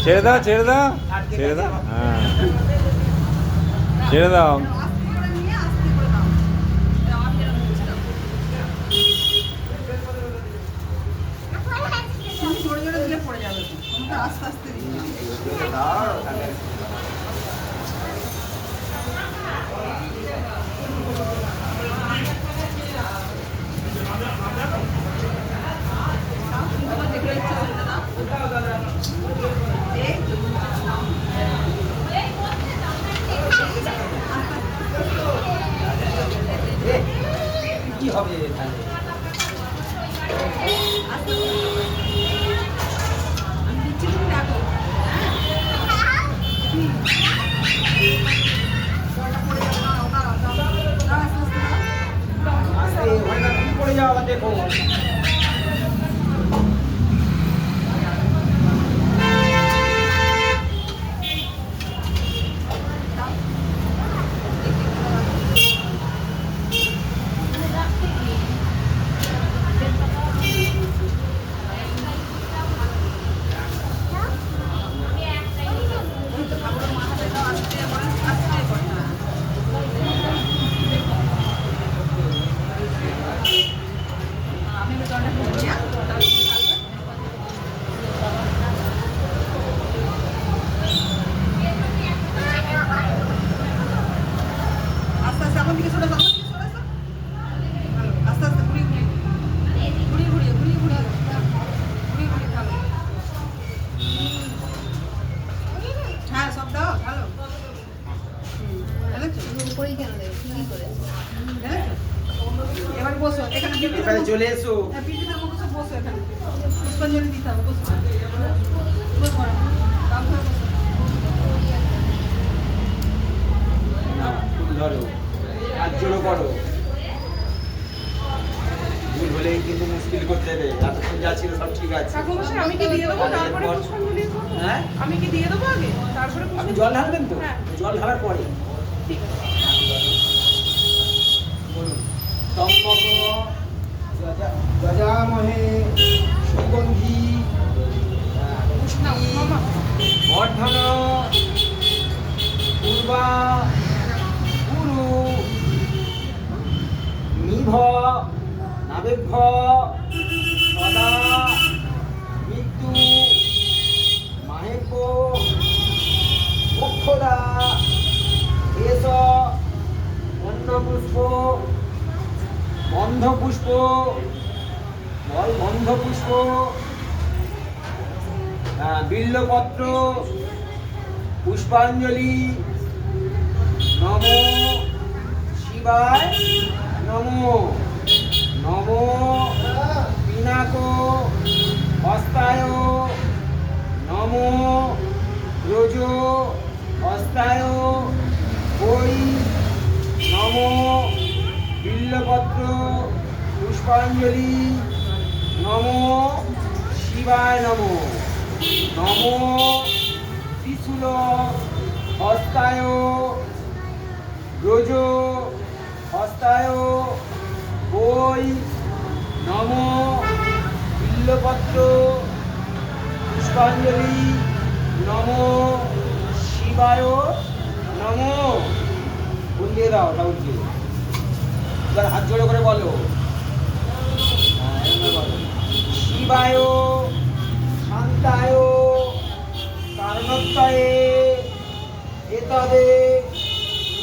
ছেড়ে দাও ছেড়ে দাও ছেড়ে দাও, হ্যাঁ ছেড়ে দাও। আস্তে আস্তে কি হবে পড়ে যাওয়া দেখো। এবার বসো এখানে চলে এসো। বসো এখানে পুষ্পাঞ্জলি দিতে হবে। বসো ধরো হাত জোড়ো করো। ভুল হলেই কিন্তু মুশকিল করতে দেবে। এতক্ষণ যা ছিল সব ঠিক আছে। আমি কি দিয়ে দেবো তারপরে পুষ্পাঞ্জলি? হ্যাঁ আমি কি দিয়ে দেবো আগে তারপরে? আপনি জল ঢালবেন তো? জল ঢালার পরে ঠিক আছে বলুন। তম্বক গজামহে সুগন্ধি পুষ্টি বর্ধন পূর্বা গুরু নিভ নাবেভ্য সদা মৃত্যু মাহেক মোক্ষদা এস অন্নপুষ্প গন্ধপুষ্প গন্ধপুষ্প বিল্লপত্র পুষ্পাঞ্জলি নম শিবায় নম নম পিনাক হস্তায় নম রোজ হস্তায় বৈ নম বিল্লপত্র পুষ্পাঞ্জলি নম শিবায় নম নম ত্রিশূল হস্তায় রোজ হস্তায় বৈ নম বিল্লপত্র পুষ্পাঞ্জলি নম শিবায় নম। বলিয়ে দাও রাউলকে। এবার হাত জোড়ো করে বলো। শিবায় শান্তায় কারণত্বয়ে এতদে